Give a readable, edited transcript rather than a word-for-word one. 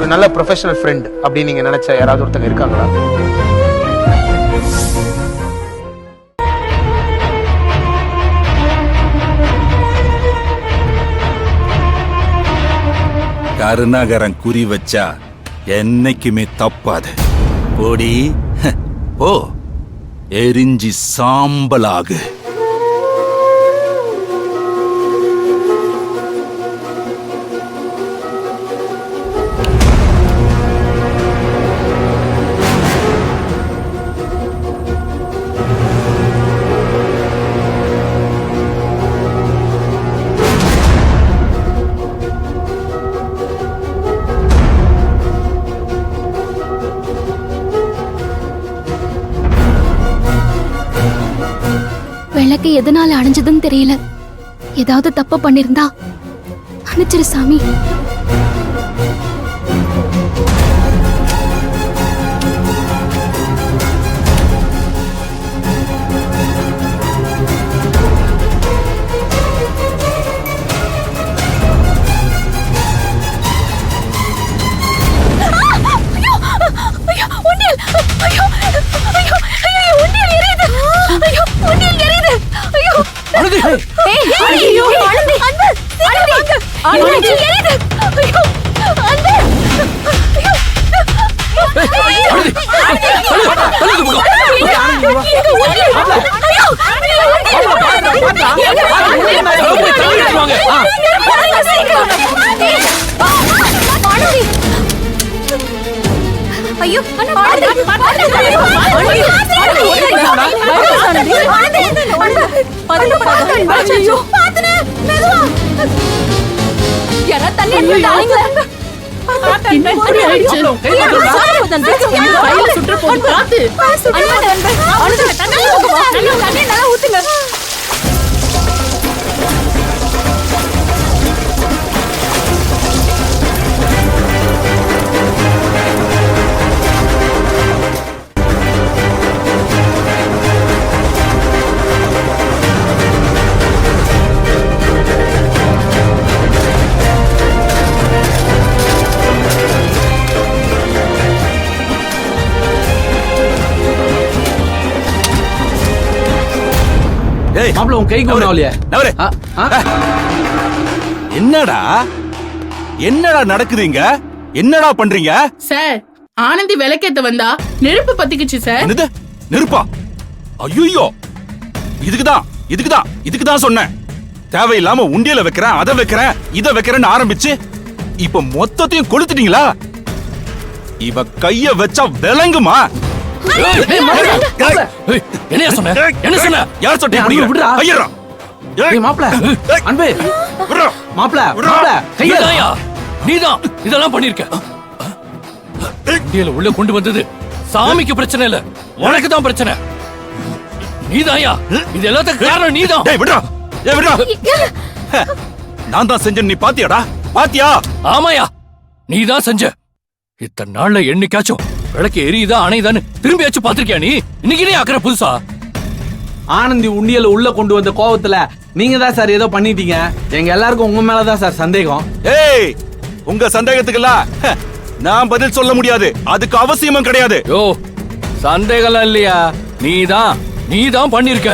ஒரு நல்ல professional friend அப்படின்னு நீங்க நினைச்ச யாராவது ஒருத்தங்க இருக்காங்களா? கருணாகரன் குறி வச்சா என்னைக்குமே தப்பாது. ஓடி ஓ எரிஞ்சி சாம்பலாகு. விளக்கு எதனால அணைஞ்சதுன்னு தெரியல. ஏதாவது தப்பு பண்ணிருந்தா அணைச்சிரு சாமி. ஐயோ மாப்பிள்ள உன் கைக்கு ஒண்ணு ஆகலையா? என்னடா என்னடா நடக்குதுங்க? என்னடா பண்றீங்க சார்? ஆனந்தி விளக்கேத்த வந்தா நெருப்பு பத்திக்குச்சு சார். என்னது நெருப்பா? ஐயோ இதுக்குதான் சொன்னேன். தேவையில்லாம உண்டியல வைக்கிறேன், அதை வைக்கிறேன், இதை வைக்கிறேன்னு ஆரம்பிச்சு இப்ப மொத்தத்தையும் கொளுத்துட்டீங்களா? இவ கைய வச்சா விளங்குமா? என்ன சொன்ன? என்ன சொன்ன? யார் சொன்னீங்க? விடுடா. ஐயரா. ஏய் மாப்ள. அன்பே. விடுடா. மாப்ள. கையடா. நீதான் இதெல்லாம் பண்ணிருக்க. இந்தியால உள்ள கொண்டு வந்தது சாமிக்கு பிரச்சனை இல்ல, உனக்கு தான் பிரச்சனை. நீதாயா இது எல்லாத்துக்கும் காரணம்? நீதான். டேய் விடுடா. ஏய் விடுடா. நான் தான் செஞ்சேன், நீ பாத்தியாடா? பாத்தியா? ஆமாயா, நீதான் செஞ்ச. இத்தனை நாள்ல என்னைக்காச்சும் விளக்கு எரியுதா அணையுதான்னு திரும்பியாச்சும் பாத்திருக்கியா நீ? இன்னைக்கு ஆக்குற புதுசா? ஆனந்தி உண்டியல உள்ள கொண்டு வந்த கோவத்துல நீங்க தான் சார் ஏதோ பண்ணிட்டீங்க. எங்க எல்லாருக்கும் உங்க மேலதான் சார் சந்தேகம். ஏய், உங்க சந்தேகத்துக்குலாம் நான் பதில் சொல்ல முடியாது. அதுக்கு அவசியமும் கிடையாது. யோ, சந்தேகம் இல்லையா? நீதான் பண்ணிருக்க.